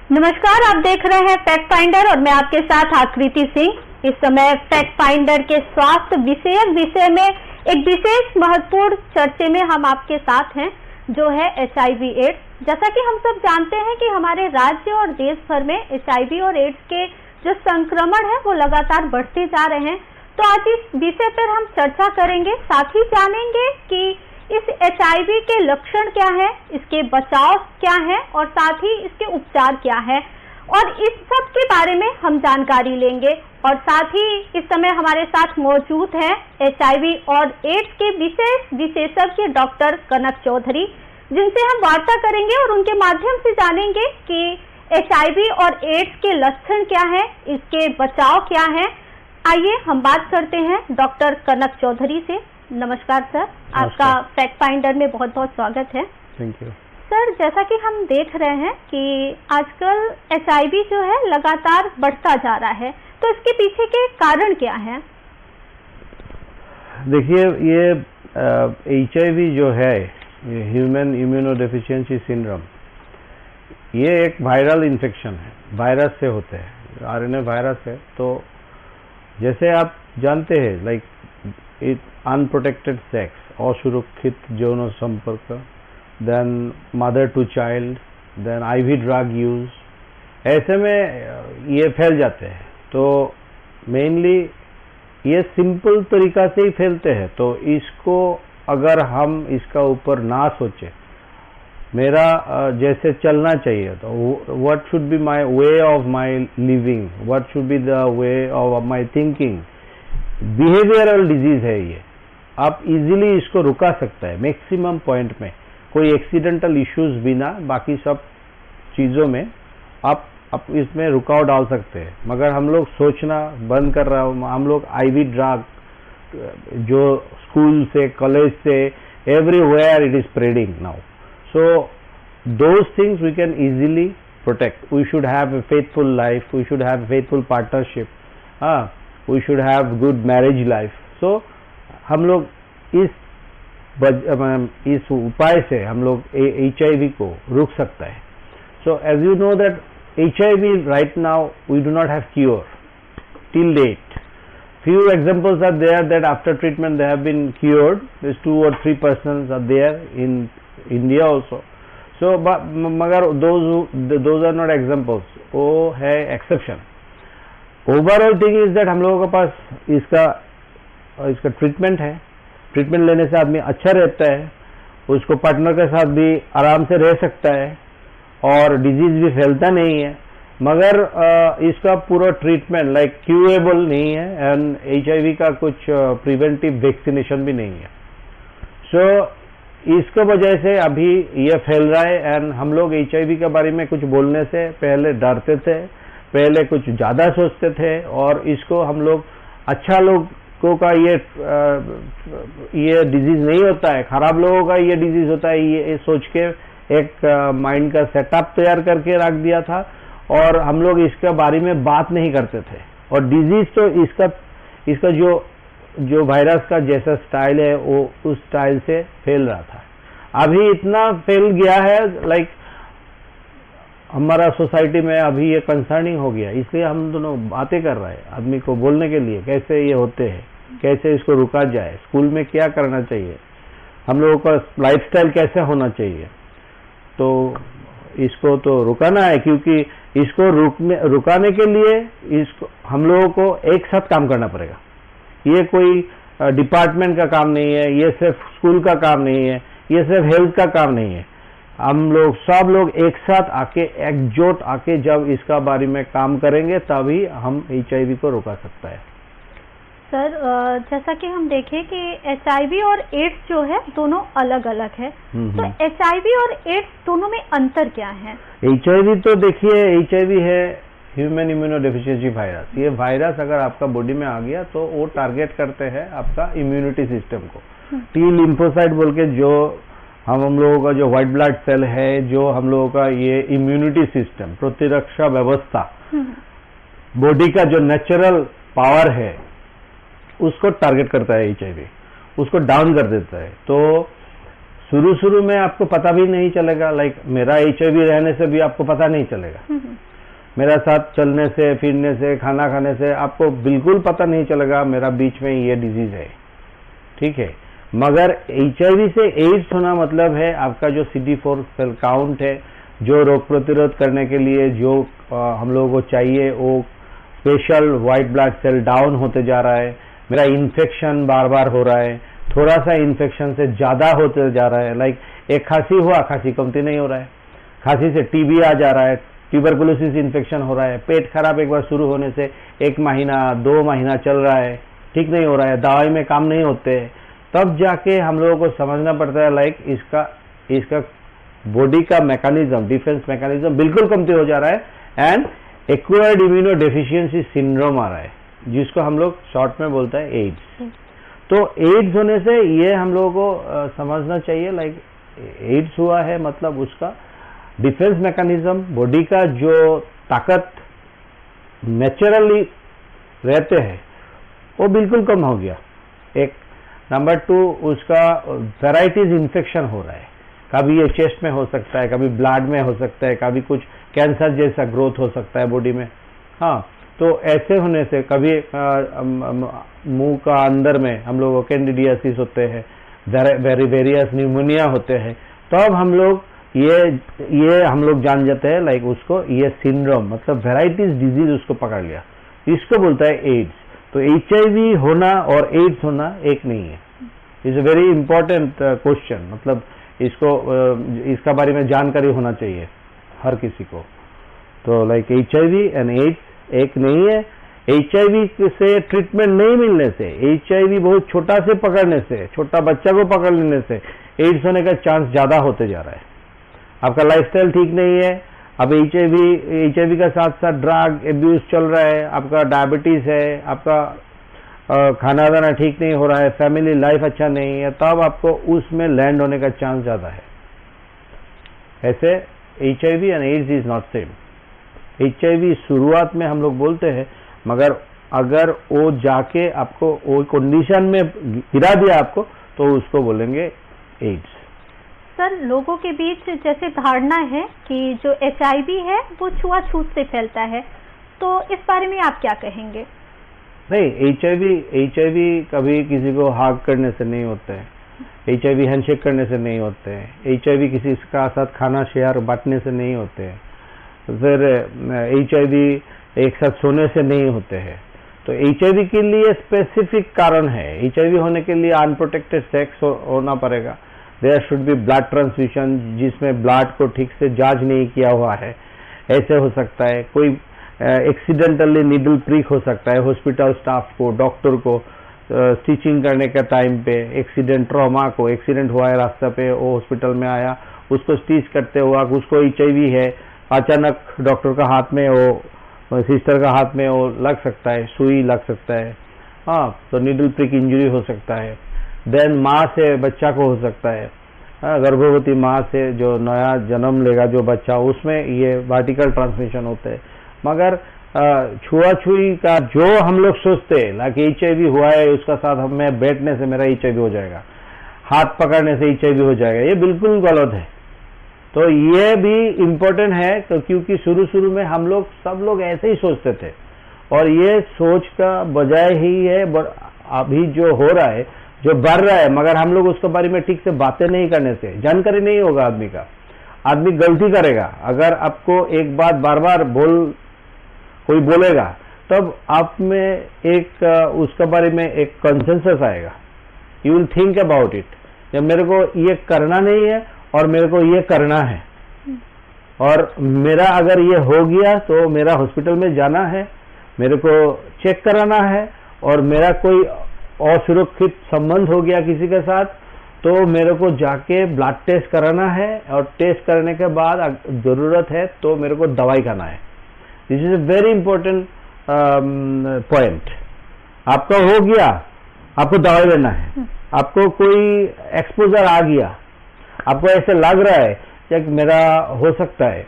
नमस्कार, आप देख रहे हैं फैक्ट फाइंडर और मैं आपके साथ आकृति सिंह। इस समय फैक्ट फाइंडर के स्वास्थ्य विषयक विषय में एक विशेष महत्वपूर्ण चर्चे में हम आपके साथ हैं, जो है HIV एड्स। जैसा कि हम सब जानते हैं कि हमारे राज्य और देश भर में HIV और एड्स के जो संक्रमण है वो लगातार बढ़ते जा रहे हैं। तो आज इस विषय पर हम चर्चा करेंगे, साथ ही जानेंगे कि इस HIV के लक्षण क्या है, इसके बचाव क्या है और साथ ही इसके उपचार क्या है, और इस सब के बारे में हम जानकारी लेंगे। और साथ ही इस समय हमारे साथ मौजूद हैं HIV और एड्स के विशेष विशेषज्ञ डॉक्टर कनक चौधरी, जिनसे हम वार्ता करेंगे और उनके माध्यम से जानेंगे कि HIV और एड्स के लक्षण क्या है, इसके बचाव क्या है। आइए हम बात करते हैं डॉक्टर कनक चौधरी से। नमस्कार सर, आपका फैक्ट फाइंडर में बहुत बहुत स्वागत है। Thank you sir. जैसा कि हम देख रहे हैं कि आजकल HIV जो है लगातार बढ़ता जा रहा है, तो इसके पीछे के कारण क्या है? देखिए, ये HIV जो है, ये ह्यूमन इम्यूनोडेफिशिएंसी सिंड्रोम, ये एक वायरल इन्फेक्शन है, वायरस से होते हैं, RNA वायरस है। तो जैसे आप जानते हैं, लाइक अनप्रोटेक्टेड सेक्स, असुरक्षित यौन संपर्क, then mother to child, then IV drug use, ऐसे में ये फैल जाते हैं। तो मेनली ये सिंपल तरीका से ही फैलते हैं। तो इसको अगर हम इसका ऊपर ना सोचे, मेरा जैसे चलना चाहिए, तो what should be my way of my living, what should be the way of my thinking, behavioural disease है ये। आप इजीली इसको रुका सकता है मैक्सिमम पॉइंट में, कोई एक्सीडेंटल इश्यूज बिना, बाकी सब चीज़ों में आप इसमें रुकाव डाल सकते हैं। मगर हम लोग सोचना बंद कर रहा हूँ, हम लोग IV ड्रग जो स्कूल से, कॉलेज से, everywhere it is spreading now. So those things we can easily protect. We should have a faithful life, we should have faithful partnership, we should have good marriage life. So हम लोग इस उपाय से हम लोग HIV को रोक सकता है। So as you know that HIV right now we do not have cure till date. Few examples are there that after treatment they have been cured. There's 2 or 3 persons are there in India also. So मगर those are not examples, वो है exception. Overall thing is that हम लोगों के पास इसका treatment है। Treatment लेने से आदमी अच्छा रहता है, उसको पार्टनर के साथ भी आराम से रह सकता है और डिजीज भी फैलता नहीं है। मगर इसका पूरा ट्रीटमेंट लाइक क्यूरेबल नहीं है, एंड HIV का कुछ प्रिवेंटिव वैक्सीनेशन भी नहीं है। सो इसके वजह से अभी ये फैल रहा है। एंड हम लोग HIV के बारे में कुछ बोलने से पहले डरते थे, पहले कुछ ज़्यादा सोचते थे, और इसको हम लोग अच्छा लोगों का ये डिजीज नहीं होता है, खराब लोगों का ये डिजीज होता है, ये सोच के एक माइंड का सेटअप तैयार करके रख दिया था, और हम लोग इसके बारे में बात नहीं करते थे। और डिजीज तो इसका जो वायरस का जैसा स्टाइल है वो उस स्टाइल से फैल रहा था। अभी इतना फैल गया है, लाइक हमारा सोसाइटी में अभी ये कंसर्निंग हो गया, इसलिए हम दोनों बातें कर रहे हैं आदमी को बोलने के लिए, कैसे ये होते हैं, कैसे इसको रुका जाए, स्कूल में क्या करना चाहिए, हम लोगों का लाइफस्टाइल कैसे होना चाहिए। तो इसको तो रुकाना है, क्योंकि इसको रुकाने के लिए इसको हम लोगों को एक साथ काम करना पड़ेगा। ये कोई डिपार्टमेंट का काम नहीं है, ये सिर्फ स्कूल का काम नहीं है, ये सिर्फ हेल्थ का काम नहीं है। हम लोग सब लोग एक साथ आके, एकजुट आके जब इसका बारे में काम करेंगे, तभी हम HIV को रोका सकता है। सर, जैसा कि हम देखें कि HIV और एड्स जो है दोनों अलग अलग है, तो HIV और एड्स दोनों में अंतर क्या है? HIV तो देखिए, HIV है ह्यूमन इम्यूनोडेफिशिएंसी वायरस। ये वायरस अगर आपका बॉडी में आ गया तो वो टारगेट करते हैं आपका इम्यूनिटी सिस्टम को। T लिम्फोसाइट बोल के जो हम लोगों का जो व्हाइट ब्लड सेल है, जो हम लोगों का ये इम्यूनिटी सिस्टम, प्रतिरक्षा व्यवस्था, बॉडी का जो नेचुरल पावर है, उसको टारगेट करता है HIV, उसको डाउन कर देता है। तो शुरू में आपको पता भी नहीं चलेगा, लाइक मेरा HIV रहने से भी आपको पता नहीं चलेगा, मेरा साथ चलने से, फिरने से, खाना खाने से आपको बिल्कुल पता नहीं चलेगा मेरा बीच में ये डिजीज है, ठीक है। मगर HIV से एड्स होना मतलब है आपका जो CD4 सेल काउंट है, जो रोग प्रतिरोध करने के लिए जो हम लोगों को चाहिए, वो special white blood cell down होते जा रहा है, मेरा इन्फेक्शन बार बार हो रहा है, थोड़ा सा इन्फेक्शन से ज्यादा होते जा रहा है, लाइक एक खांसी हुआ, खांसी कमती नहीं हो रहा है, खांसी से TB आ जा रहा है, ट्यूबरकुलोसिस इन्फेक्शन हो रहा है, पेट खराब एक बार शुरू होने से 1 महीना 2 महीना चल रहा है, ठीक नहीं हो रहा है, दवाई में काम नहीं होते, तब जाके हम लोगों को समझना पड़ता है लाइक इसका बॉडी का मैकेनिज्म, डिफेंस मैकेनिज्म बिल्कुल कमती हो जा रहा है and acquired immunodeficiency syndrome आ रहा है, जिसको हम लोग शॉर्ट में बोलते हैं एड्स। तो एड्स होने से ये हम लोगों को समझना चाहिए लाइक एड्स हुआ है मतलब उसका डिफेंस मैकेनिज्म, बॉडी का जो ताकत नेचुरली रहते हैं वो बिल्कुल कम हो गया। एक नंबर 2 उसका वेराइटीज इन्फेक्शन हो रहा है, कभी ये चेस्ट में हो सकता है, कभी ब्लड में हो सकता है, कभी कुछ कैंसर जैसा ग्रोथ हो सकता है बॉडी में। हाँ, तो ऐसे होने से कभी मुंह का अंदर में हम लोग कैंडिडियासिस होते हैं, वेरियस न्यूमोनिया होते हैं, तब हम लोग ये हम लोग जान जाते हैं लाइक उसको ये सिंड्रोम मतलब वेराइटीज डिजीज उसको पकड़ लिया, इसको बोलता है एड्स। तो HIV होना और एड्स होना एक नहीं है। Is a very important question, मतलब इसका बारे में जानकारी होना चाहिए हर किसी को। तो लाइक HIV एंड एड्स एक नहीं है। HIV से ट्रीटमेंट नहीं मिलने से, HIV बहुत छोटा से पकड़ने से, छोटा बच्चा को पकड़ लेने से एड्स होने का चांस ज्यादा होते जा रहा है। आपका लाइफस्टाइल ठीक नहीं है, अब HIV का साथ साथ ड्रग एब्यूज चल रहा है, आपका डायबिटीज है, आपका खाना दाना ठीक नहीं हो रहा है, फैमिली लाइफ अच्छा नहीं है, तब आपको उसमें लैंड होने का चांस ज्यादा है। ऐसे HIV and AIDS is not same. HIV शुरुआत में हम लोग बोलते हैं, मगर अगर वो जाके आपको वो कंडीशन में गिरा दिया आपको, तो उसको बोलेंगे एड्स। सर, लोगों के बीच जैसे धारणा है कि जो HIV है वो छुआछूत से फैलता है, तो इस बारे में आप क्या कहेंगे? नहीं, HIV कभी किसी को हाग करने से नहीं होते हैं, HIV हैंडशेक करने से नहीं होते हैं, HIV किसी का साथ खाना शेयर बांटने से नहीं होते हैं, फिर HIV एक साथ सोने से नहीं होते हैं। तो HIV के लिए स्पेसिफिक कारण है। HIV होने के लिए अनप्रोटेक्टेड सेक्स होना पड़ेगा, there should be blood transfusion, जिसमें ब्लड को ठीक से जांच नहीं किया हुआ है, ऐसे हो सकता है। कोई एक्सीडेंटली नीडल प्रिक हो सकता है, हॉस्पिटल स्टाफ को, डॉक्टर को स्टिचिंग करने के टाइम पे एक्सीडेंट ट्रॉमा को, एक्सीडेंट हुआ है रास्ते पे, वो हॉस्पिटल में आया, उसको स्टिच करते हुआ उसको HIV है, अचानक डॉक्टर का हाथ में वो, सिस्टर का हाथ में वो लग सकता है, सुई लग सकता है, हाँ, तो नीडल प्रिक इंजरी हो सकता है। देन माँ से बच्चा को हो सकता है, गर्भवती माँ से जो नया जन्म लेगा जो बच्चा, उसमें ये वर्टिकल ट्रांसमिशन होते हैं। मगर छुआछुई का जो हम लोग सोचते हैं लाइक HIV हुआ है, उसका साथ हमें बैठने से मेरा HIV हो जाएगा, हाथ पकड़ने से HIV हो जाएगा, ये बिल्कुल गलत है। तो ये भी इम्पोर्टेंट है, तो क्योंकि शुरू में हम लोग सब लोग ऐसे ही सोचते थे, और ये सोच का बजाय ही है अभी जो हो रहा है, जो बढ़ रहा है, मगर हम लोग उसके बारे में ठीक से बातें नहीं करने से, जानकारी नहीं होगा आदमी का, आदमी गलती करेगा। अगर आपको एक बात बार बार कोई बोलेगा, तब आप में एक उसके बारे में एक कंसेंसस आएगा, you will think about it, जब मेरे को ये करना नहीं है और मेरे को ये करना है, और मेरा अगर ये हो गया तो मेरा हॉस्पिटल में जाना है, मेरे को चेक कराना है, और मेरा कोई असुरक्षित संबंध हो गया किसी के साथ, तो मेरे को जाके ब्लड टेस्ट कराना है, और टेस्ट करने के बाद जरूरत है तो मेरे को दवाई खाना है। This is a very important point. आपका हो गया, आपको दवाई लेना है, आपको कोई एक्सपोजर आ गया, आपको ऐसे लग रहा है कि मेरा हो सकता है,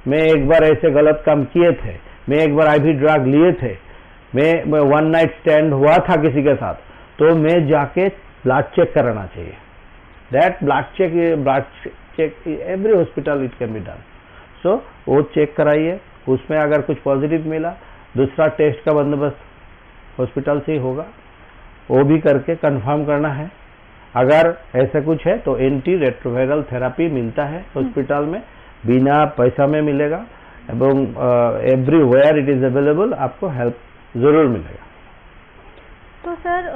मैं एक बार ऐसे गलत काम किए थे, मैं एक बार IV ड्रग लिए थे, मैं वन नाइट स्टैंड हुआ था किसी के साथ, तो मैं जाके ब्लड चेक कराना चाहिए। that blood check every hospital it can be done. So वो चेक कराइए, उसमें अगर कुछ पॉजिटिव मिला दूसरा टेस्ट का बंदोबस्त हॉस्पिटल से ही होगा, वो भी करके कंफर्म करना है। अगर ऐसा कुछ है तो एंटी रेट्रोवायरल थेरापी मिलता है हॉस्पिटल में, बिना पैसा में मिलेगा एवं एवरीवेयर इट इज अवेलेबल, आपको हेल्प जरूर मिलेगा। तो सर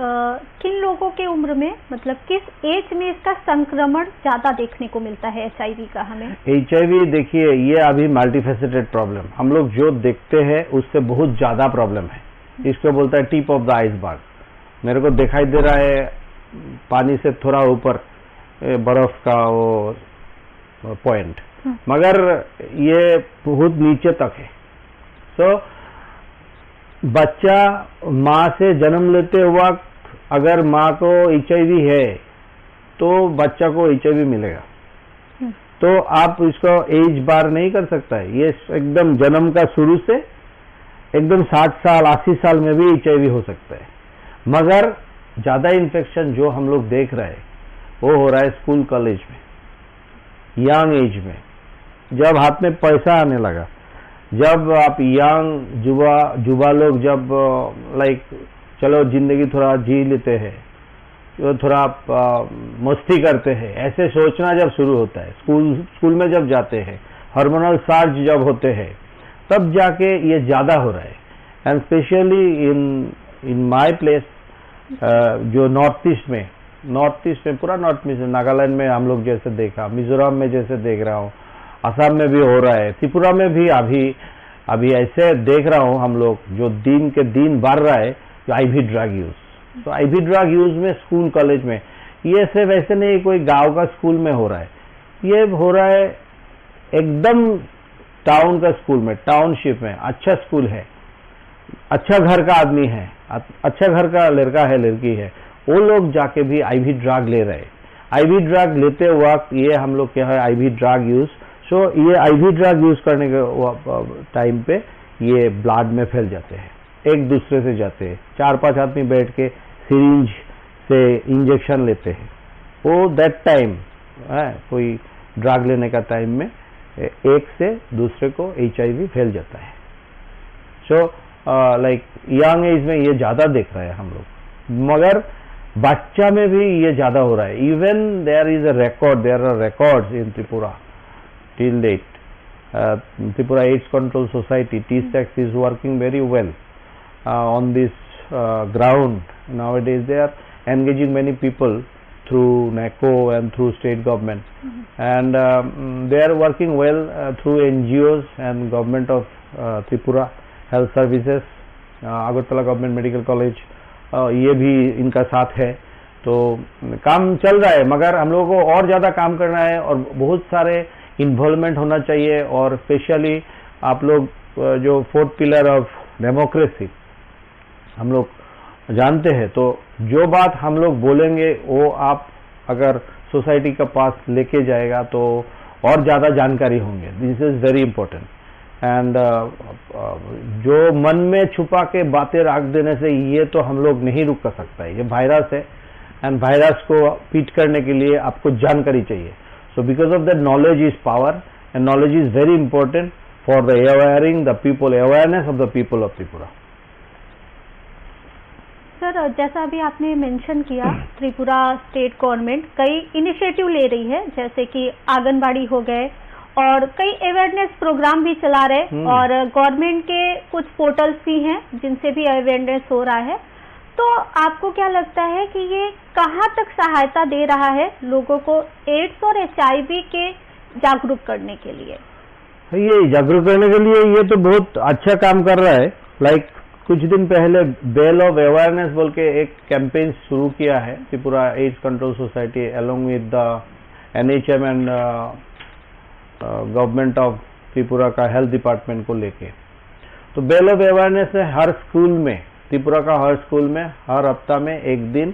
किन लोगों के उम्र में, मतलब किस एज में इसका संक्रमण ज्यादा देखने को मिलता है HIV का हमें? HIV देखिए ये अभी मल्टीफेसेटेड प्रॉब्लम, हम लोग जो देखते हैं उससे बहुत ज्यादा प्रॉब्लम है। इसको बोलता है टिप ऑफ द आइसबर्ग। मेरे को दिखाई दे रहा है पानी से थोड़ा ऊपर बर्फ का वो पॉइंट, मगर ये बहुत नीचे तक है। सो बच्चा माँ से जन्म लेते वक्त अगर माँ को HIV है तो बच्चा को HIV मिलेगा, तो आप इसको एज बार नहीं कर सकता है। ये एकदम जन्म का शुरू से एकदम 60 साल 80 साल में भी HIV हो सकता है। मगर ज्यादा इन्फेक्शन जो हम लोग देख रहे हैं वो हो रहा है स्कूल कॉलेज में, यंग एज में, जब हाथ में पैसा आने लगा, जब आप यंग युवा लोग जब लाइक चलो जिंदगी थोड़ा जी लेते हैं, तो थोड़ा मस्ती करते हैं, ऐसे सोचना जब शुरू होता है, स्कूल में जब जाते हैं, हार्मोनल चार्ज जब होते हैं, तब जाके ये ज्यादा हो रहा है। And specially in my place, जो नॉर्थ ईस्ट में पूरा नॉर्थ ईस्ट, नागालैंड में हम लोग जैसे देखा, मिजोरम में जैसे देख रहा हूँ, असम में भी हो रहा है, त्रिपुरा में भी अभी ऐसे देख रहा हूँ हम लोग, जो दिन के दिन बढ़ रहा है IV ड्रग यूज। तो IV ड्रग यूज में स्कूल कॉलेज में, ये सिर्फ ऐसे नहीं कोई गांव का स्कूल में हो रहा है, ये हो रहा है एकदम टाउन का स्कूल में, टाउनशिप में, अच्छा स्कूल है, अच्छा घर का आदमी है, अच्छा घर का लड़का है लड़की है, वो लोग जाके भी IV ड्रग ले रहे हैं। IV ड्रग लेते वक्त ये हम लोग क्या है IV ड्रग यूज। सो ये IV ड्रग यूज करने के टाइम पे ये ब्लड में फैल जाते हैं, एक दूसरे से जाते हैं, 4-5 आदमी बैठ के सिरिंज से इंजेक्शन लेते हैं, वो दैट टाइम कोई ड्रग लेने का टाइम में एक से दूसरे को HIV फैल जाता है। सो लाइक यंग एज में ये ज्यादा देख रहे हैं हम लोग, मगर बच्चा में भी ये ज्यादा हो रहा है। Even there are records in Tripura till date. Tripura AIDS Control Society, TSEX, is working very well on this ground. Nowadays they are engaging many people through NACO and through state government, and they are working well through NGOs and government of Tripura Health Services, Agartala Government Medical College, ये भी इनका साथ है। तो काम चल रहा है, मगर हम लोगों को और ज्यादा काम करना है और बहुत सारे इन्वॉल्वमेंट होना चाहिए। और स्पेशली आप लोग जो 4th पिलर ऑफ डेमोक्रेसी हम लोग जानते हैं, तो जो बात हम लोग बोलेंगे वो आप अगर सोसाइटी का पास लेके जाएगा तो और ज्यादा जानकारी होंगे। This is very important. And जो मन में छुपा के बातें रख देने से ये तो हम लोग नहीं रुक कर सकता है, ये वायरस है, एंड वायरस को पीट करने के लिए आपको जानकारी चाहिए। So because of that knowledge is power, and knowledge is very important for the awaring the people, awareness of the people of Tripura. Sir, जैसा अभी आपने मेंशन किया, त्रिपुरा स्टेट गवर्नमेंट कई इनिशिएटिव ले रही है, जैसे कि आंगनबाड़ी हो गए और कई अवेयरनेस प्रोग्राम भी चला रहे, और गवर्नमेंट के कुछ पोर्टल्स भी हैं जिनसे भी अवेयरनेस हो रहा है। तो आपको क्या लगता है कि ये कहाँ तक सहायता दे रहा है लोगों को एड्स और HIV के जागरूक करने के लिए? ये जागरूक करने के लिए ये तो बहुत अच्छा काम कर रहा है। लाइक कुछ दिन पहले बेल ऑफ अवेयरनेस बोल के एक कैंपेन शुरू किया है Tripura AIDS control society along with the NHM and government of Tripura का हेल्थ डिपार्टमेंट को लेके। तो बेल ऑफ अवेयरनेस है हर स्कूल में, त्रिपुरा का हर स्कूल में हर हफ्ता में एक दिन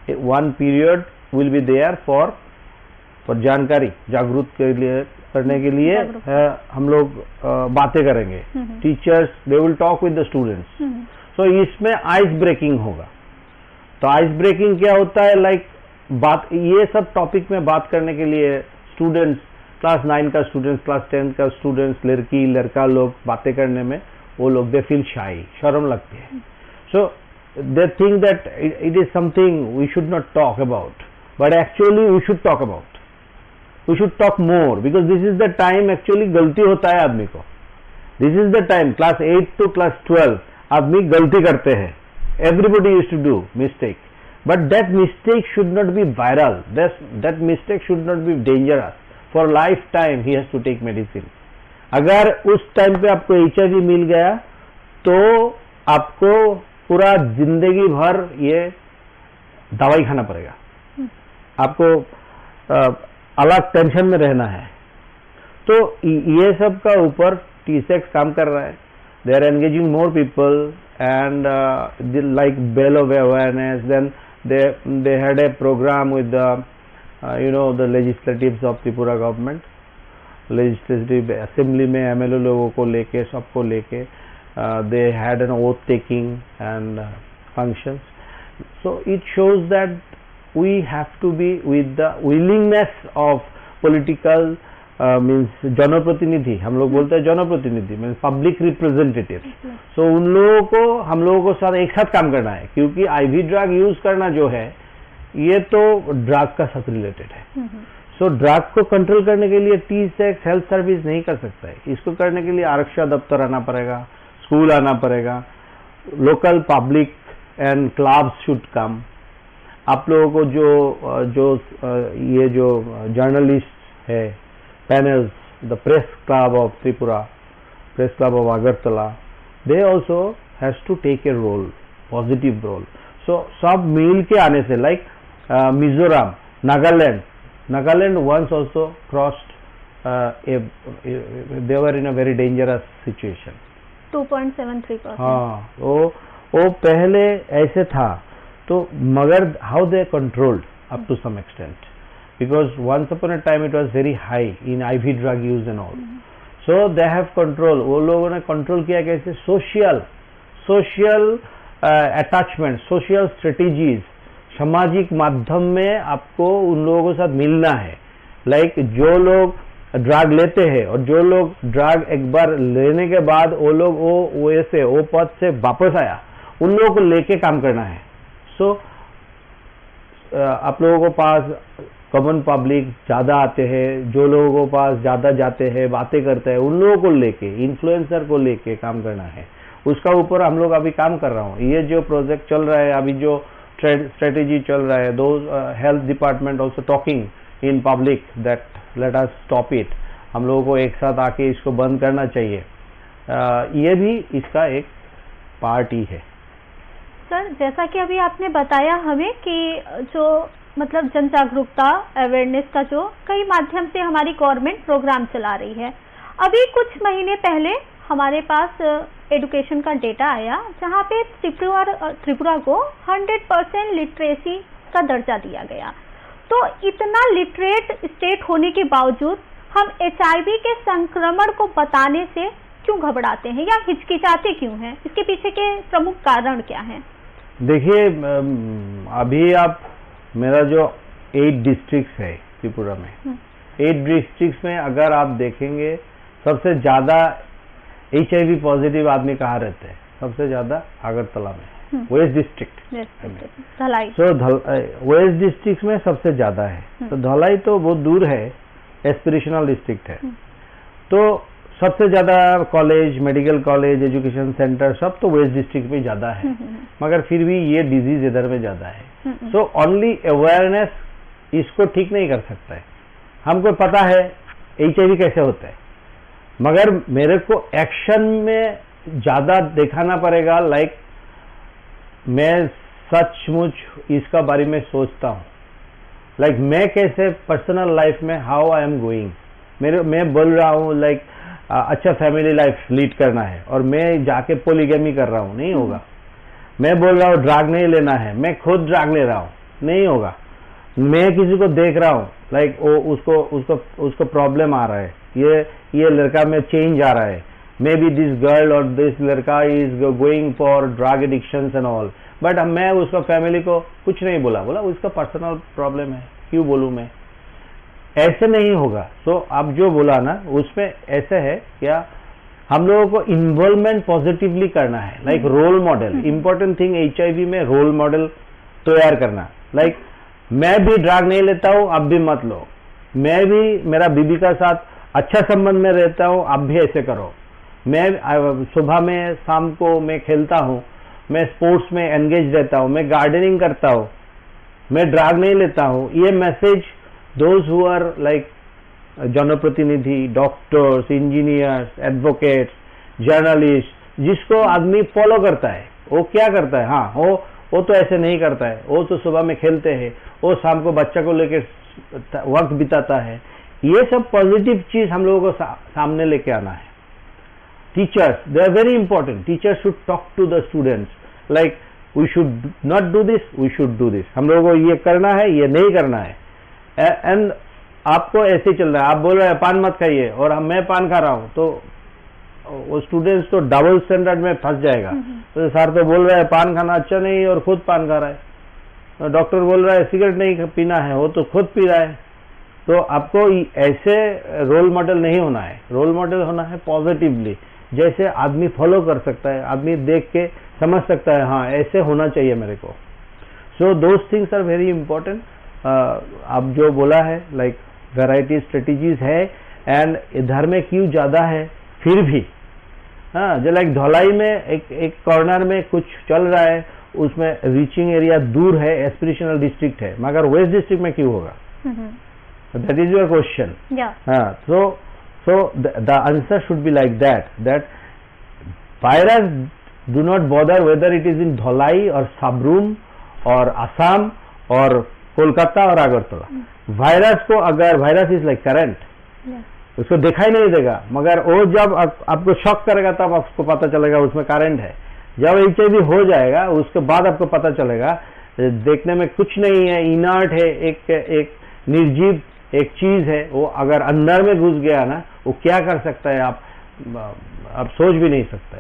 1 period will be there for जानकारी, जागरूक के लिए करने के लिए हम लोग बातें करेंगे। Teachers they will talk with the students. So इसमें आइस ब्रेकिंग होगा। तो आइस ब्रेकिंग क्या होता है? लाइक बात ये सब टॉपिक में बात करने के लिए स्टूडेंट्स, क्लास 9 का स्टूडेंट्स, क्लास 10 का स्टूडेंट्स, लड़की लड़का लोग बातें करने में वो लोग दे फील शाई, शर्म लगती है. So they think that it is something we should not talk about, but actually we should talk about, we should talk more, because this is the time actually गलती होता है आदमी को. This is the time, class 8 to class 12 आदमी गलती करते हैं. Everybody used to do mistake, but that mistake should not be viral. That mistake should not be dangerous. For lifetime he has to take medicine. अगर उस time पे आपको HIV मिल गया तो आपको पूरा जिंदगी भर ये दवाई खाना पड़ेगा. आपको अलग टेंशन में रहना है. तो ये सब का ऊपर TSEC काम कर रहा है. They are engaging more people and like bell of awareness. Then they had a program with the the legislatives of Tripura government, legislative assembly में MLA लोगों को लेके, सबको लेके they had an oath taking and functions. So it shows that we have to be with the willingness of political means जनप्रतिनिधि, हम लोग बोलते हैं जनप्रतिनिधि मीन्स पब्लिक रिप्रेजेंटेटिव. सो उन लोगों को, हम लोगों को साथ एक साथ काम करना है, क्योंकि IV ड्रग यूज करना जो है ये तो ड्रग का साथ रिलेटेड है. सो ड्रग को कंट्रोल करने के लिए TSEC हेल्थ सर्विस नहीं कर सकता है. इसको करने के लिए आरक्षण दफ्तर आना पड़ेगा, स्कूल आना पड़ेगा, local public and clubs should come. आप लोगों को जो ये जो जर्नलिस्ट है, panels, the press club of Tripura, press club of Agartala, they also has to take a role, positive role. So सब मिल के आने से, like Mizoram, Nagaland once also crossed they were in a very dangerous situation. 2.73%. हाँ, वो पहले ऐसे था तो मगर how they controlled up to some extent. Because once upon a time it was very high in IV drug use and all. So they have control. वो लोगों ने कंट्रोल किया कैसे? सोशल अटैचमेंट, सोशल स्ट्रेटेजीज, सामाजिक माध्यम में आपको उन लोगों के साथ मिलना है. लाइक जो लोग ड्रग लेते हैं और जो लोग ड्रग एक बार लेने के बाद वो लोग वो पद से वापस आया, उन लोगों को लेके काम करना है. सो आप लोगों को पास कॉमन पब्लिक ज्यादा आते हैं, जो लोगों को पास ज्यादा जाते हैं, बातें करते हैं, उन लोगों को लेके, इन्फ्लुएंसर को लेके काम करना है. उसका ऊपर हम लोग अभी काम कर रहा हूँ. ये जो प्रोजेक्ट चल रहा है, अभी जो स्ट्रेटेजी चल रहा है, दो health department also talking in public that let us stop it. हम लोगों को एक साथ आके इसको बंद करना चाहिए. ये भी इसका एक पार्ट ही है. सर, जैसा कि अभी आपने बताया हमें कि जो मतलब जन जागरूकता, अवेयरनेस का जो कई माध्यम से हमारी गवर्नमेंट प्रोग्राम चला रही है. अभी कुछ महीने पहले हमारे पास एजुकेशन का डेटा आया जहां पे त्रिपुरा को 100% लिटरेसी का दर्जा दिया गया. तो इतना लिटरेट स्टेट होने के बावजूद हम HIV के संक्रमण को बताने से क्यों घबराते हैं या हिचकिचाते क्यों हैं? इसके पीछे के प्रमुख कारण क्या हैं? देखिए, अभी आप मेरा जो 8 डिस्ट्रिक्ट्स है त्रिपुरा में, 8 डिस्ट्रिक्ट्स में अगर आप देखेंगे सबसे ज्यादा HIV पॉजिटिव आदमी कहाँ रहते हैं? सबसे ज्यादा अगरतला में, वेस्ट डिस्ट्रिक्ट. सो वेस्ट डिस्ट्रिक्ट में सबसे ज्यादा है. तो धलाई तो बहुत दूर है, एस्पिरेशनल डिस्ट्रिक्ट है. तो सबसे ज्यादा college, medical college, education centre सब तो वेस्ट डिस्ट्रिक्ट में ज्यादा है. मगर फिर भी ये डिजीज इधर में ज्यादा है. सो ओनली अवेयरनेस इसको ठीक नहीं कर सकता है. हमको पता है HIV कैसे होता है, मगर मेरे को एक्शन में ज्यादा दिखाना पड़ेगा. लाइक मैं सचमुच इसका बारे में सोचता हूँ, लाइक मैं कैसे पर्सनल लाइफ में हाउ आई एम गोइंग. मैं बोल रहा हूँ लाइक अच्छा फैमिली लाइफ लीड करना है और मैं जाके पोलीगैमी कर रहा हूँ, नहीं होगा. मैं बोल रहा हूँ ड्रग नहीं लेना है, मैं खुद ड्रग ले रहा हूँ, नहीं होगा. मैं किसी को देख रहा हूँ लाइक उसको प्रॉब्लम आ रहा है, ये लड़का में चेंज आ रहा है, मे बी दिस गर्ल और दिस लड़का is going for drug addictions and all, but मैं उसका फैमिली को कुछ नहीं बोला उसका पर्सनल प्रॉब्लम है, क्यों बोलूं मैं, ऐसे नहीं होगा। सो आप जो बोला ना उसमें ऐसे है क्या, हम लोगों को इन्वॉल्वमेंट पॉजिटिवली करना है, like role model, important thing HIV में रोल मॉडल तैयार करना। लाइक मैं भी ड्रग नहीं लेता हूं, आप भी मत लो, मैं भी मेरा बीबी का साथ अच्छा संबंध में रहता हूं, आप भी ऐसे करो, मैं सुबह में शाम को मैं खेलता हूं, मैं स्पोर्ट्स में एंगेज रहता हूं, मैं गार्डनिंग करता हूं, मैं ड्रग नहीं लेता हूं। ये message those who are like जनप्रतिनिधि, डॉक्टर्स, इंजीनियर्स, एडवोकेट्स, जर्नलिस्ट, जिसको आदमी फॉलो करता है, वो क्या करता है, हाँ वो तो ऐसे नहीं करता है, वो तो सुबह में खेलते हैं, वो शाम को बच्चा को लेकर वक्त बिताता है। ये सब पॉजिटिव चीज हम लोगों को सामने लेके आना है। Teachers, they are very important, teachers should talk to the students, like we should not do this, we should do this, हम लोगों को ये करना है, ये नहीं करना है। एंड आपको ऐसे चल रहा है, आप बोल रहे हैं पान मत खाइए और मैं पान खा रहा हूं, तो वो स्टूडेंट्स तो डबल स्टैंडर्ड में फंस जाएगा। तो सर तो बोल रहा है पान खाना अच्छा नहीं और खुद पान खा रहा है, डॉक्टर बोल रहा है सिगरेट नहीं पीना है, वो तो खुद पी रहा है। तो आपको ऐसे रोल मॉडल नहीं होना है, रोल मॉडल होना है पॉजिटिवली, जैसे आदमी फॉलो कर सकता है, आदमी देख के समझ सकता है हाँ ऐसे होना चाहिए मेरे को। So those things are very important. आप जो बोला है लाइक वैरायटी स्ट्रेटेजीज है, एंड इधर में क्यों ज्यादा है फिर भी, हाँ जो लाइक धौलाई में एक कॉर्नर में कुछ चल रहा है, उसमें रीचिंग एरिया दूर है, एस्पिरेशनल डिस्ट्रिक्ट है, मगर वेस्ट डिस्ट्रिक्ट में क्यों होगा? That is your question. हाँ, so the answer should be like that virus do not bother whether it is in Dholai or Sabrum or Assam or Kolkata or Agartala। Virus को अगर virus is like current, उसको दिखाई नहीं देगा, मगर वो जब आपको शॉक करेगा तब आपको पता चलेगा उसमें करंट है। जब HIV हो जाएगा उसके बाद आपको पता चलेगा देखने में कुछ नहीं है, इनर्ट है, एक निर्जीव एक चीज है, वो अगर अंदर में घुस गया ना वो क्या कर सकता है आप सोच भी नहीं सकते।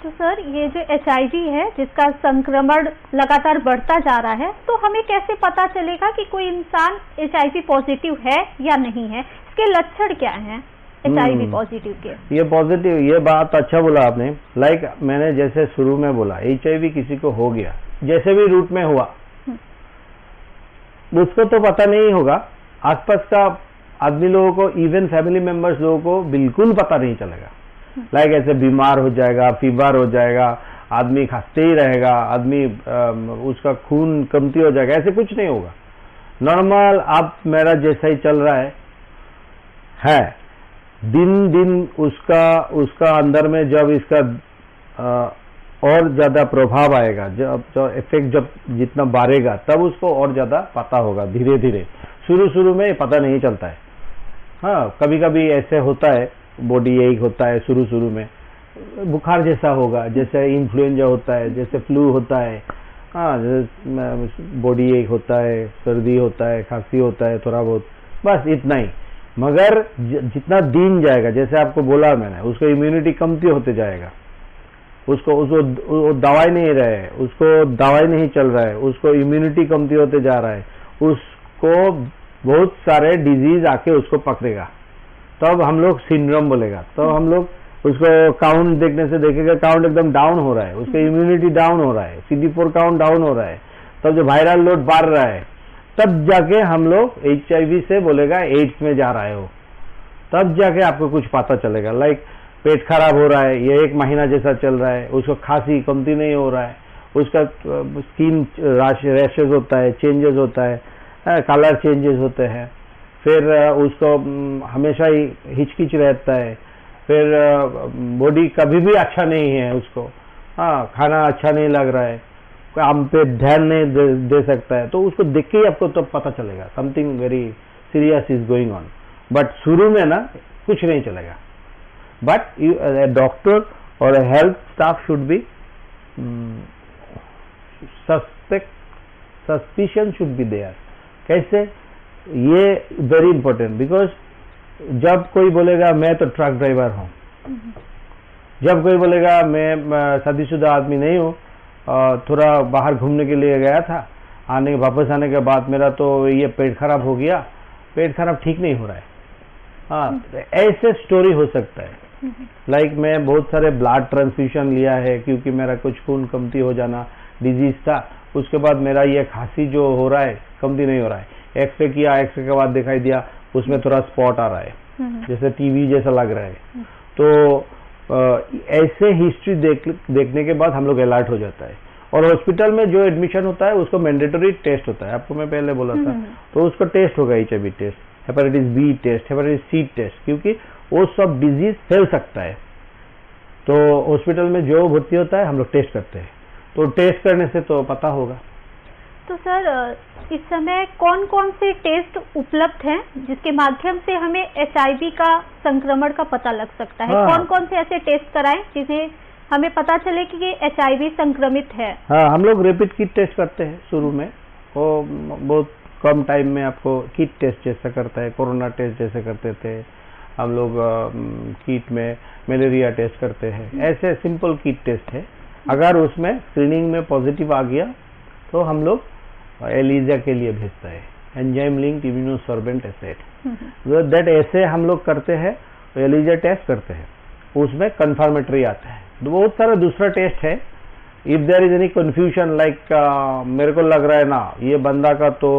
तो सर ये जो HIV है जिसका संक्रमण लगातार बढ़ता जा रहा है, तो हमें कैसे पता चलेगा कि कोई इंसान HIV पॉजिटिव है या नहीं है? इसके लक्षण क्या हैं HIV पॉजिटिव के? ये पॉजिटिव, ये बात अच्छा बोला आपने। लाइक मैंने जैसे शुरू में बोला, HIV किसी को हो गया, जैसे भी रूट में हुआ, उसको तो पता नहीं होगा, आसपास का आदमी लोगों को, इवन फैमिली मेंबर्स लोगों को बिल्कुल पता नहीं चलेगा। लाइक ऐसे बीमार हो जाएगा, फीवर हो जाएगा, आदमी खांसते ही रहेगा, आदमी उसका खून कमती हो जाएगा, ऐसे कुछ नहीं होगा। नॉर्मल आप मेरा जैसा ही चल रहा है दिन दिन उसका अंदर में जब इसका और ज्यादा प्रभाव आएगा, जब इफेक्ट जब जितना बढ़ेगा तब उसको और ज्यादा पता होगा धीरे धीरे। शुरू में पता नहीं चलता है। हाँ, कभी कभी ऐसे होता है, बॉडी एक होता है शुरू में, बुखार जैसा होगा, जैसे इन्फ्लुएंजा होता है, जैसे फ्लू होता है, हाँ बॉडी एक होता है, सर्दी होता है, खांसी होता है थोड़ा बहुत, बस इतना ही। मगर जितना दिन जाएगा, जैसे आपको बोला मैंने, उसको इम्यूनिटी कमती होते जाएगा, उसको दवाई नहीं रहे, उसको दवाई नहीं चल रहा है, उसको इम्यूनिटी कमती होते जा रहा है, उसको बहुत सारे डिजीज आके उसको पकड़ेगा, तब हम लोग सिंड्रोम बोलेगा। तो हम लोग उसको काउंट देखने से देखेगा, काउंट एकदम डाउन हो रहा है, उसका इम्यूनिटी डाउन हो रहा है, CD4 काउंट डाउन हो रहा है, तब जो वायरल लोड बढ़ रहा है, तब जाके हम लोग HIV से बोलेगा एड्स में जा रहे हो, तब जाके आपको कुछ पता चलेगा। लाइक पेट खराब हो रहा है, ये 1 महीना जैसा चल रहा है, उसको खांसी कमती नहीं हो रहा है, उसका स्किन रैशेज होता है, चेंजेस होता है, कलर चेंजेस होते हैं, फिर उसको हमेशा ही हिचकिच रहता है, फिर बॉडी कभी भी अच्छा नहीं है उसको, हाँ खाना अच्छा नहीं लग रहा है, काम पे ध्यान नहीं दे सकता है, तो उसको देख के ही आपको तो पता चलेगा something very serious is going on. But शुरू में ना कुछ नहीं चलेगा, but a doctor or a health staff should be suspicion should be there। कैसे? ये वेरी इंपॉर्टेंट, बिकॉज जब कोई बोलेगा मैं तो ट्रक ड्राइवर हूं, जब कोई बोलेगा मैं शादीशुदा आदमी नहीं हूँ, थोड़ा बाहर घूमने के लिए गया था, वापस आने के बाद मेरा तो ये पेट खराब हो गया, पेट खराब ठीक नहीं हो रहा है। हाँ, ऐसे स्टोरी हो सकता है। लाइक मैं बहुत सारे ब्लड ट्रांसफ्यूजन लिया है क्योंकि मेरा कुछ खून कमती हो जाना डिजीज था, उसके बाद मेरा ये खांसी जो हो रहा है कमती नहीं हो रहा है। एक्सरे किया, एक्सरे के बाद दिखाई दिया उसमें थोड़ा स्पॉट आ रहा है, जैसे टीवी जैसा लग रहा है। तो ऐसे हिस्ट्री देखने के बाद हम लोग अलर्ट हो जाता है। और हॉस्पिटल में जो एडमिशन होता है उसको मैंडेटरी टेस्ट होता है, आपको मैं पहले बोला था, तो उसका टेस्ट होगा HIV test, hepatitis B test, hepatitis C test, क्योंकि वो सब डिजीज फैल सकता है। तो हॉस्पिटल में जो भर्ती होता है हम लोग टेस्ट करते हैं, तो टेस्ट करने से तो पता होगा। तो सर इस समय कौन कौन से टेस्ट उपलब्ध हैं जिसके माध्यम से हमें HIV का संक्रमण का पता लग सकता है? कौन कौन से ऐसे टेस्ट कराएं जिन्हें हमें पता चले कि ये HIV संक्रमित है? हाँ, हम लोग रैपिड किट टेस्ट करते हैं शुरू में, वो बहुत कम टाइम में आपको किट टेस्ट जैसा करता है, कोरोना टेस्ट जैसे करते थे हम लोग। किट में मलेरिया टेस्ट करते हैं, ऐसे सिंपल किट टेस्ट है। अगर उसमें स्क्रीनिंग में पॉजिटिव आ गया तो हम लोग एलिजा के लिए भेजता है, enzyme linked immunosorbent asset, that ऐसे हम लोग करते हैं, एलिजा टेस्ट करते हैं, उसमें कंफर्मेटरी आता है। बहुत सारा दूसरा टेस्ट है। If there is any confusion like मेरे को लग रहा है ना ये बंदा का तो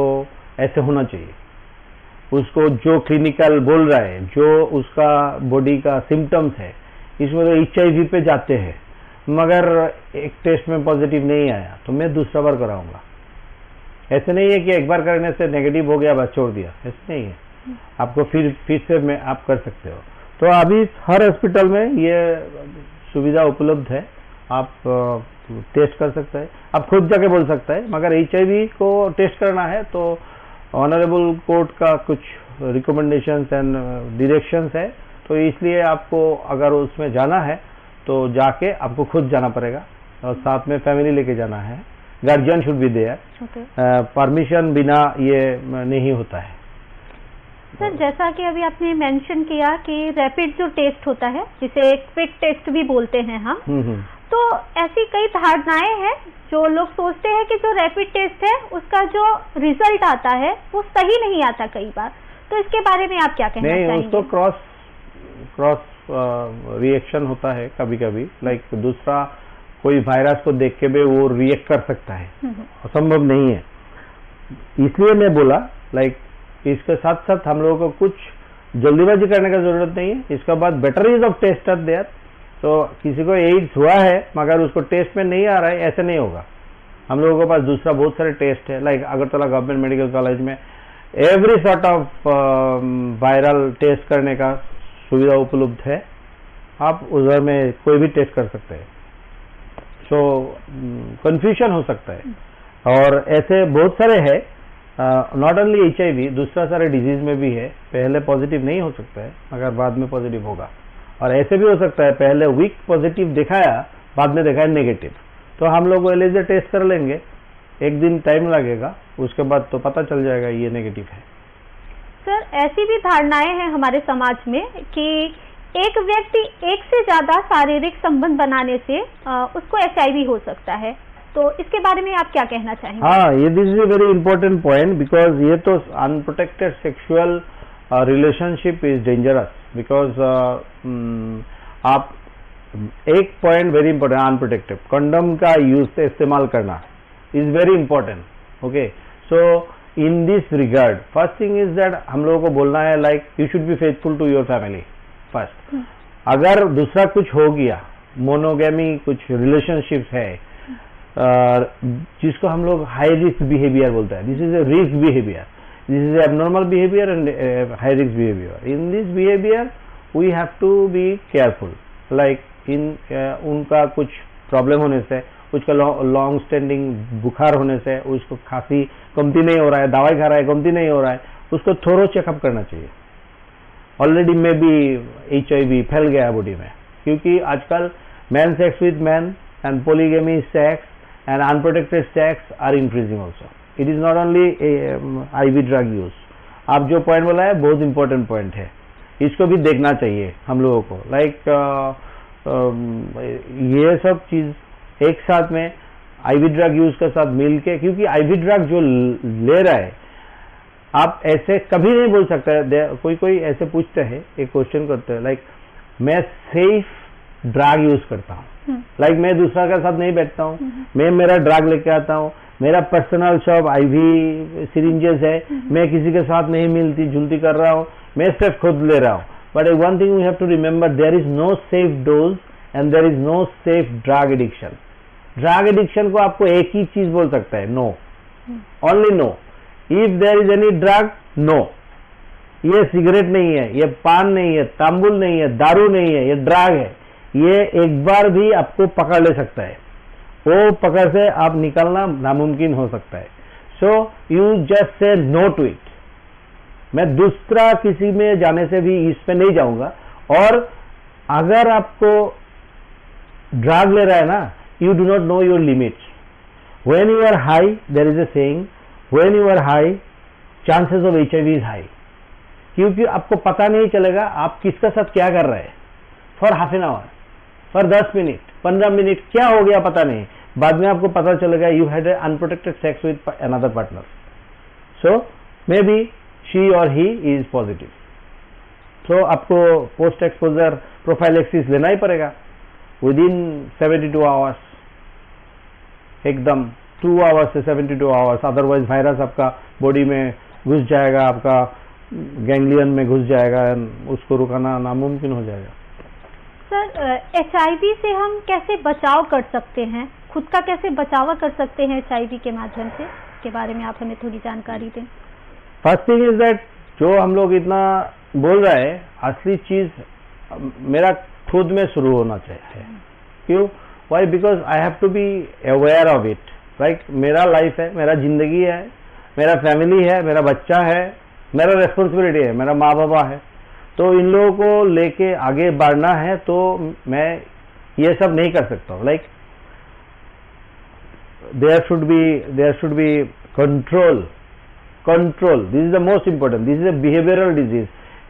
ऐसे होना चाहिए, उसको जो क्लिनिकल बोल रहा है, जो उसका बॉडी का सिम्टम्स है, इसमें तो HIV पे जाते हैं, मगर एक टेस्ट में पॉजिटिव नहीं आया तो मैं दूसरा बार कराऊंगा। ऐसे नहीं है कि एक बार करने से नेगेटिव हो गया बस छोड़ दिया, ऐसे नहीं है, आपको फिर से में आप कर सकते हो। तो अभी हर हॉस्पिटल में ये सुविधा उपलब्ध है, आप टेस्ट कर सकते हैं, आप खुद जाके बोल सकते हैं। मगर HIV को टेस्ट करना है तो ऑनरेबल कोर्ट का कुछ रिकमेंडेशंस एंड डायरेक्शंस है, तो इसलिए आपको अगर उसमें जाना है तो जाके आपको खुद जाना पड़ेगा और साथ में फैमिली लेके जाना है। Guardian should be there, permission बिना ये नहीं होता है। सर जैसा कि अभी आपने मेंशन किया कि रैपिड जो टेस्ट होता है जिसे क्विक टेस्ट भी बोलते हैं हम, तो ऐसी कई धारणाएं हैं जो लोग सोचते हैं कि जो रैपिड टेस्ट है उसका जो रिजल्ट आता है वो सही नहीं आता कई बार, तो इसके बारे में आप क्या कहना चाहेंगे? नहीं, उसको क्रॉस रिएक्शन होता है कभी कभी, लाइक दूसरा कोई वायरस को देख के भी वो रिएक्ट कर सकता है, असंभव नहीं है। इसलिए मैं बोला लाइक इसके साथ साथ हम लोगों को कुछ जल्दीबाजी करने का जरूरत नहीं है। इसके बाद batteries of test are there, तो किसी को एड्स हुआ है मगर उसको टेस्ट में नहीं आ रहा है, ऐसे नहीं होगा। हम लोगों के पास दूसरा बहुत सारे टेस्ट है, like Agartala government medical college में every sort of viral test करने का सुविधा उपलब्ध है, आप उधर में कोई भी टेस्ट कर सकते हैं। सो कंफ्यूजन हो सकता है और ऐसे बहुत सारे है, नॉट ओनली HIV, दूसरा सारे डिजीज में भी है, पहले पॉजिटिव नहीं हो सकता है मगर बाद में पॉजिटिव होगा। और ऐसे भी हो सकता है पहले वीक पॉजिटिव दिखाया बाद में दिखाया नेगेटिव, तो हम लोग एलिजा टेस्ट कर लेंगे, एक दिन टाइम लगेगा, उसके बाद तो पता चल जाएगा ये नेगेटिव है। सर ऐसी भी धारणाएं हैं हमारे समाज में कि एक व्यक्ति एक से ज्यादा शारीरिक संबंध बनाने से उसको HIV हो सकता है, तो इसके बारे में आप क्या कहना चाहेंगे? हाँ, ये this is a very important point, because ये तो unprotected sexual relationship is dangerous, because आप एक point very important, unprotected condom का यूज से इस्तेमाल करना is very important. Okay, so in this regard first thing is that हम लोगों को बोलना है like you should be faithful to your family first. अगर दूसरा कुछ हो गया, मोनोगेमी कुछ रिलेशनशिप है जिसको हम लोग हाई रिस्क बिहेवियर बोलते हैं, this is a risk behaviour, this is abnormal behaviour and high risk behaviour. In this behaviour we have to be careful, like in उनका कुछ प्रॉब्लम होने से, उसका लॉन्ग स्टैंडिंग बुखार होने से, उसको खांसी कमती नहीं हो रहा है, दवाई खा रहा है कमती नहीं हो रहा है, उसको थोड़ा चेकअप करना चाहिए। ऑलरेडी में भी HIV फैल गया है बॉडी में, क्योंकि आजकल man sex with man and polygamy sex and unprotected sex are increasing also. It is not only IV drug use. आप जो पॉइंट बोला है बहुत इंपॉर्टेंट पॉइंट है, इसको भी देखना चाहिए हम लोगों को। लाइक ये सब चीज एक साथ में आईवी ड्रग यूज के साथ मिलके, क्योंकि आईवी ड्रग जो ले रहा है, आप ऐसे कभी नहीं बोल सकते। कोई ऐसे पूछते हैं, एक क्वेश्चन करते हैं, लाइक मैं सेफ ड्रग यूज करता हूँ, लाइक मैं दूसरा के साथ नहीं बैठता हूँ, मैं मेरा ड्रग लेके आता हूँ, मेरा पर्सनल शॉप आईवी सिरिंजेस है, मैं किसी के साथ नहीं मिलती जुलती कर रहा हूँ, मैं सिर्फ खुद ले रहा हूँ। But one thing we have to remember, there is no safe dose and there is no safe drug addiction. Drug addiction को आपको एक ही चीज बोल सकता है, no, only no. If there is any drug, no. ये सिगरेट नहीं है, ये पान नहीं है, तांबुल नहीं है, दारू नहीं है, ये ड्रग है। ये एक बार भी आपको पकड़ ले सकता है, वो पकड़ से आप निकलना नामुमकिन हो सकता है। So you just say no to it. मैं दूसरा किसी में जाने से भी इस पे नहीं जाऊंगा। और अगर आपको ड्रग ले रहा है ना, you do not know your limits. When you are high, there is a saying, when you are high chances of HIV is high. क्योंकि आपको पता नहीं चलेगा आप किसका साथ क्या कर रहे हैं। For half an hour, for 10 minute, 15 minute क्या हो गया पता नहीं, बाद में आपको पता चलेगा you had a unprotected sex with another partner. So may be she और ही इज पॉजिटिव। तो आपको पोस्ट एक्सपोजर प्रोफाइलेक्सिस लेना ही पड़ेगा विद इन 72 आवर्स, एकदम 2 आवर्स से 72 आवर्स। अदरवाइज वायरस आपका बॉडी में घुस जाएगा, आपका गैंग्लियन में घुस जाएगा, उसको रुकाना नामुमकिन हो जाएगा। सर, HIV से हम कैसे बचाव कर सकते हैं, खुद का कैसे बचाव कर सकते हैं HIV के माध्यम से, इसके बारे में आप हमें थोड़ी जानकारी दें। फर्स्ट थिंग इज दैट, जो हम लोग इतना बोल रहे हैं, असली चीज मेरा खुद में शुरू होना चाहिए। क्यों? Why? Because I have to be aware of it. Like मेरा लाइफ है, मेरा जिंदगी है, मेरा फैमिली है, मेरा बच्चा है, मेरा रेस्पॉन्सिबिलिटी है, मेरा माँ बाबा है। तो इन लोगों को लेके आगे बढ़ना है, तो मैं ये सब नहीं कर सकता हूँ। Like there should be control. This is the most important. This is a behavioural disease.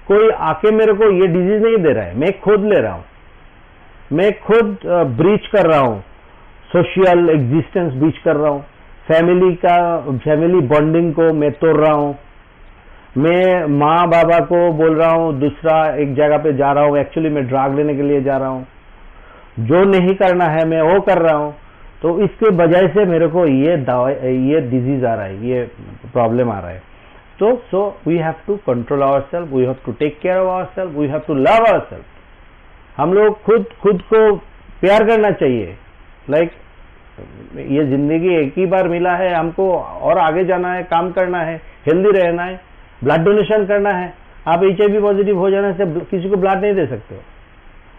कोई आके मेरे को ये डिजीज नहीं दे रहा है, मैं खुद ले रहा हूँ, मैं खुद ब्रीच कर रहा हूँ, सोशल एग्जिस्टेंस ब्रीच कर रहा हूँ, फैमिली बॉन्डिंग को मैं तोड़ रहा हूँ, मैं माँ बाबा को बोल रहा हूँ दूसरा एक जगह पे जा रहा हूँ, एक्चुअली मैं ड्रग लेने के लिए जा रहा हूँ, जो नहीं करना है मैं वो कर रहा हूँ। तो इसके वजह से मेरे को ये डिजीज आ रहा है, ये प्रॉब्लम आ रहा है। तो so we have to control ourselves, we have to take care of ourselves, we have to love ourselves. हम लोग खुद को प्यार करना चाहिए। लाइक ये जिंदगी एक ही बार मिला है हमको, और आगे जाना है, काम करना है, हेल्दी रहना है, ब्लड डोनेशन करना है। आप HIV पॉजिटिव हो जाने से किसी को ब्लड नहीं दे सकते हो।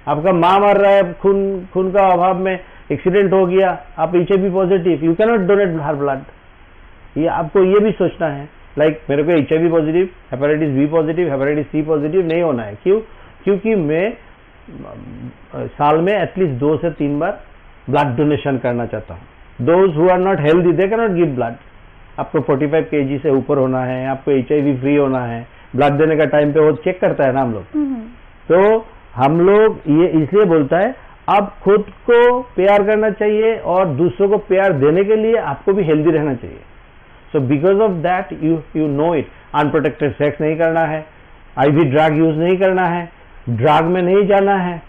आपका माँ मर रहा है, खून का अभाव में एक्सीडेंट हो गया, आप HIV positive, you cannot donate her blood. ये आपको ये भी सोचना है, लाइक मेरे को HIV positive, hepatitis B positive, hepatitis C positive नहीं होना है। क्यों? क्योंकि मैं साल में एटलीस्ट 2 से 3 बार ब्लड डोनेशन करना चाहता हूँ। Those who are not healthy they cannot give blood. आपको 45 kg से ऊपर होना है, आपको HIV फ्री होना है, ब्लड देने का टाइम पे वो चेक करता है ना हम लोग। तो हम लोग ये इसलिए बोलता है, आप खुद को प्यार करना चाहिए और दूसरों को प्यार देने के लिए आपको भी हेल्दी रहना चाहिए। So because of that you know it. Unprotected sex नहीं करना है, IV ड्रग यूज नहीं करना है, ड्रग में नहीं जाना है,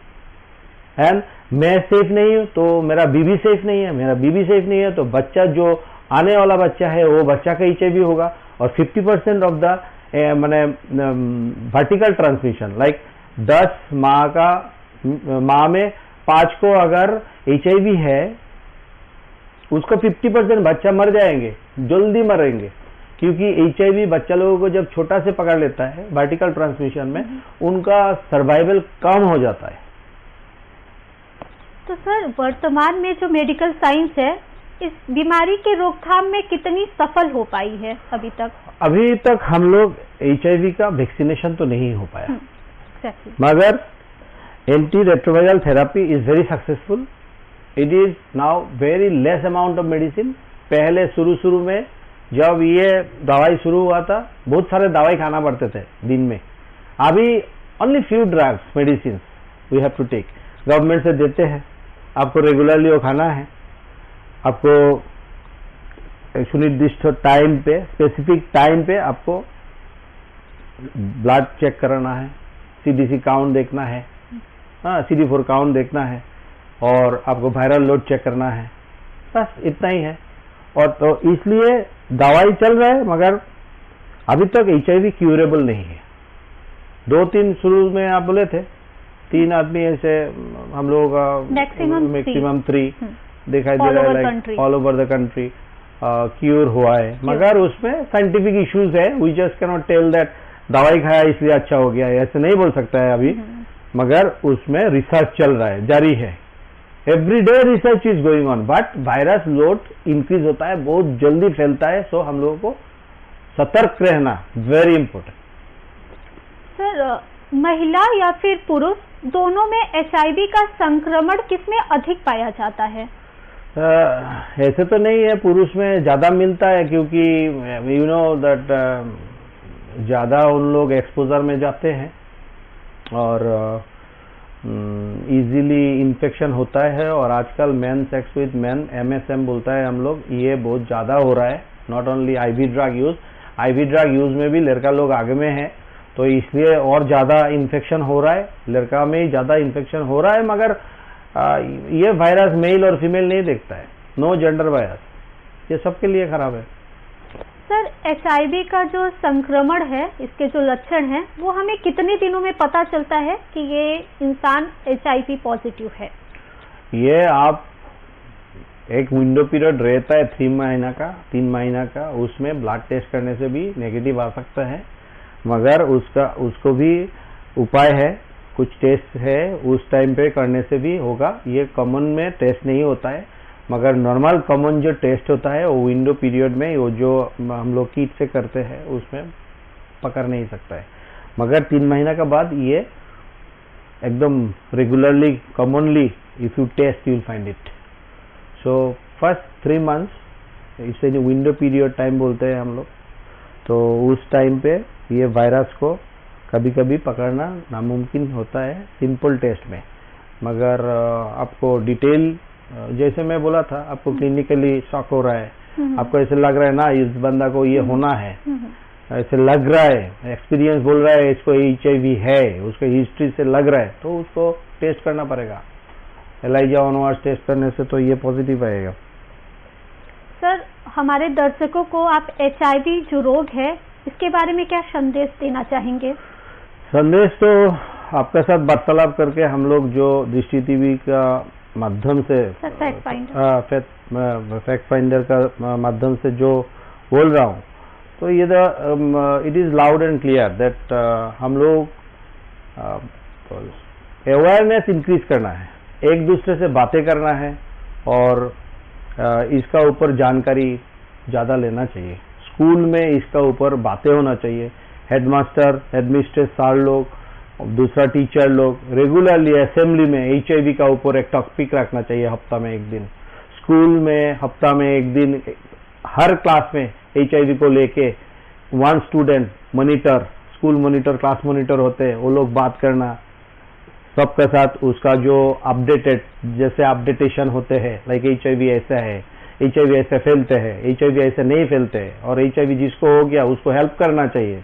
एंड मैं सेफ नहीं हूं तो मेरा बीबी सेफ नहीं है, मेरा बीबी सेफ नहीं है तो बच्चा जो आने वाला बच्चा है वो बच्चा का HIV होगा। और 50% ऑफ द मैंने वर्टिकल ट्रांसमिशन, लाइक 10 माँ में 5 को अगर HIV है, उसको 50% बच्चा मर जाएंगे, जल्दी मरेंगे। क्योंकि HIV बच्चा लोगों को जब छोटा से पकड़ लेता है वर्टिकल ट्रांसमिशन में, उनका सर्वाइवल कम हो जाता है। तो सर, वर्तमान में जो मेडिकल साइंस है, इस बीमारी के रोकथाम में कितनी सफल हो पाई है अभी तक? अभी तक हम लोग HIV का वैक्सीनेशन तो नहीं हो पाया, मगर anti retroviral therapy is very successful. It is now very less amount of medicine. पहले शुरू में जब ये दवाई शुरू हुआ था, बहुत सारे दवाई खाना पड़ते थे दिन में। अभी only few drugs medicine we have to take, government से देते हैं, आपको रेगुलरली वो खाना है, आपको सुनिर्दिष्ट टाइम पे, स्पेसिफिक टाइम पे आपको ब्लड चेक कराना है, CDC काउंट देखना है, CD4 काउंट देखना है, और आपको वायरल लोड चेक करना है, बस इतना ही है। और तो इसलिए दवाई चल रहा है, मगर अभी तक HIV क्यूरेबल नहीं है। 2-3 शुरू में आप बोले थे 3 आदमी ऐसे हम लोगों का मैक्सिमम 3 दिखाई दे रहा है, like all over the country cure हुआ है, मगर उसमें साइंटिफिक इश्यूज है। We just can not tell that दवाई खाया इसलिए अच्छा हो गया, ऐसे नहीं बोल सकता है अभी, मगर उसमें रिसर्च चल रहा है, जारी है, every day research is going on, but virus load increase होता है, बहुत जल्दी फैलता है, सो हम लोगों को सतर्क रहना वेरी इंपॉर्टेंट। सर, महिला या फिर पुरुष दोनों में HIV का संक्रमण किसमें अधिक पाया जाता है? ऐसे तो नहीं है, पुरुष में ज्यादा मिलता है, क्योंकि यू नो दैट ज्यादा उन लोग एक्सपोजर में जाते हैं और इजीली इन्फेक्शन होता है। और आजकल man sex with man, MSM बोलता है हम लोग, ये बहुत ज्यादा हो रहा है। Not only IV drug use, IV drug use में भी लड़का लोग आगे में है, तो इसलिए और ज्यादा इन्फेक्शन हो रहा है, लड़का में ही ज्यादा इन्फेक्शन हो रहा है। मगर ये वायरस मेल और फीमेल नहीं देखता है, नो जेंडर वायरस, ये सबके लिए खराब है। सर, HIV का जो संक्रमण है, इसके जो लक्षण हैं, वो हमें कितने दिनों में पता चलता है कि ये इंसान HIV पॉजिटिव है? ये आप एक विंडो पीरियड रहता है 3 महीना का, उसमें ब्लड टेस्ट करने से भी नेगेटिव आ सकता है, मगर उसको भी उपाय है, कुछ टेस्ट है, उस टाइम पे करने से भी होगा। ये कॉमन में टेस्ट नहीं होता है, मगर नॉर्मल कॉमन जो टेस्ट होता है वो विंडो पीरियड में, वो जो हम लोग किट से करते हैं उसमें पकड़ नहीं सकता है, मगर 3 महीना के बाद ये एकदम regularly commonly if you test you will find it. So first 3 months इसे जो विंडो पीरियड टाइम बोलते हैं हम लोग, तो उस टाइम पे ये वायरस को कभी कभी पकड़ना नामुमकिन होता है सिंपल टेस्ट में, मगर आपको डिटेल, जैसे मैं बोला था, आपको क्लिनिकली शॉक हो रहा है, आपको ऐसे लग रहा है ना इस बंदा को ये होना है, ऐसे लग रहा है, एक्सपीरियंस बोल रहा है इसको HIV है, उसके हिस्ट्री से लग रहा है, तो उसको टेस्ट करना पड़ेगा। एलाइजा ऑनवर्स टेस्ट करने से तो ये पॉजिटिव आएगा। सर, हमारे दर्शकों को आप HIV जो रोग है इसके बारे में क्या संदेश देना चाहेंगे? संदेश तो आपके साथ वार्तालाप करके हम लोग जो दृष्टि टीवी का माध्यम से, फैक्ट फाइंडर का माध्यम से जो बोल रहा हूँ, तो ये it is loud and clear that हम लोग अवेयरनेस इंक्रीज करना है, एक दूसरे से बातें करना है, और इसका ऊपर जानकारी ज़्यादा लेना चाहिए। स्कूल में इसका ऊपर बातें होना चाहिए, हेडमास्टर, हेडमिस्ट्रेस, सर लोग, दूसरा टीचर लोग रेगुलरली असेंबली में HIV का ऊपर एक टॉपिक रखना चाहिए, हफ्ता में 1 दिन। स्कूल में हफ्ता में 1 दिन हर क्लास में HIV को लेके 1 student monitor, school monitor, class monitor होते हैं, वो लोग बात करना सबके साथ, उसका जो अपडेटेड, जैसे अपडेटेशन होते हैं, लाइक HIV ऐसा है, HIV ऐसे फैलते हैं, HIV ऐसे नहीं फैलते हैं, और HIV जिसको हो गया उसको हेल्प करना चाहिए,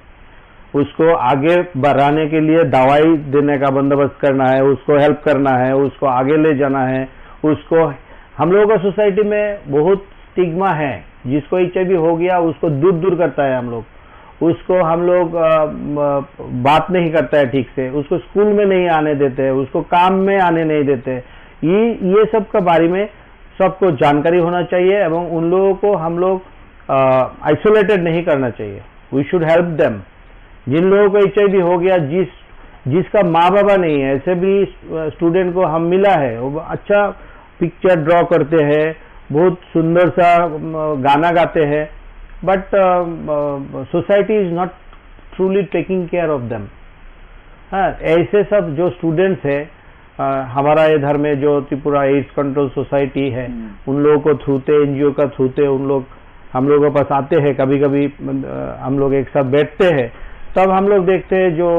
उसको आगे बढ़ाने के लिए दवाई देने का बंदोबस्त करना है, उसको हेल्प करना है, उसको आगे ले जाना है। उसको हम लोगों का सोसाइटी में बहुत स्टिग्मा है, जिसको HIV हो गया उसको दूर करता है हम लोग, उसको हम लोग बात नहीं करता है ठीक से, उसको स्कूल में नहीं आने देते हैं, उसको काम में आने नहीं देते। ये सब के बारे में सबको जानकारी होना चाहिए, एवं उन लोगों को हम लोग आइसोलेटेड नहीं करना चाहिए। We should help them. जिन लोगों को HIV हो गया, जिसका माँ बाबा नहीं है, ऐसे भी स्टूडेंट को हम मिला है, वो अच्छा पिक्चर ड्रॉ करते हैं, बहुत सुंदर सा गाना गाते हैं, but society is not truly taking care of them. हाँ, ऐसे सब जो स्टूडेंट्स है, हमारा इधर में जो त्रिपुरा एड्स कंट्रोल सोसाइटी है, उन लोगों को थ्रूते, NGO का थ्रूते उन लोग हम लोगों के पास आते हैं, कभी कभी हम लोग एक साथ बैठते हैं, तब हम लोग देखते हैं जो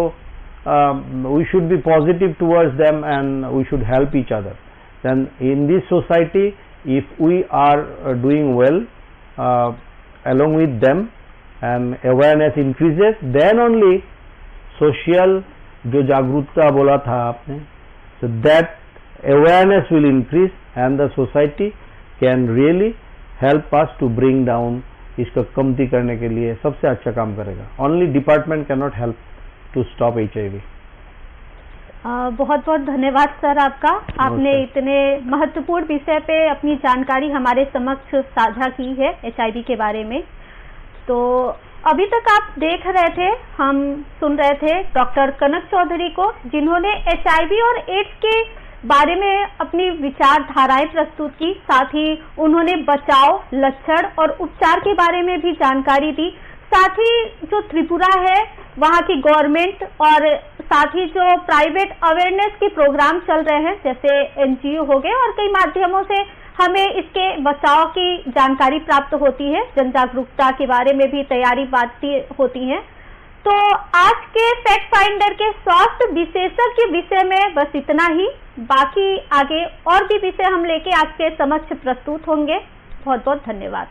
we should be positive towards them and we should help each other. Then in this society, if we are doing well along with them and awareness increases, then only social जो जागरूकता बोला था आपने, so that awareness will increase and the society can really help us to bring down, इसको कमती करने के लिए सबसे अच्छा काम करेगा. Only department cannot help to stop HIV. बहुत बहुत धन्यवाद सर आपका. आपने इतने महत्वपूर्ण विषय पे अपनी जानकारी हमारे समक्ष साझा की है HIV के बारे में. तो अभी तक आप देख रहे थे, हम सुन रहे थे डॉक्टर कनक चौधरी को, जिन्होंने HIV और एड्स के बारे में अपनी विचारधाराएं प्रस्तुत की. साथ ही उन्होंने बचाव, लक्षण और उपचार के बारे में भी जानकारी दी. साथ ही जो त्रिपुरा है वहाँ की गवर्नमेंट और साथ ही जो प्राइवेट अवेयरनेस के प्रोग्राम चल रहे हैं, जैसे NGO हो गए, और कई माध्यमों से हमें इसके बचाव की जानकारी प्राप्त होती है. जन जागरूकता के बारे में भी तैयारी बातें होती हैं. तो आज के फैक्ट फाइंडर के स्वास्थ्य विशेषज्ञ के विषय में बस इतना ही. बाकी आगे और भी विषय हम लेके आपके समक्ष प्रस्तुत होंगे. बहुत बहुत धन्यवाद.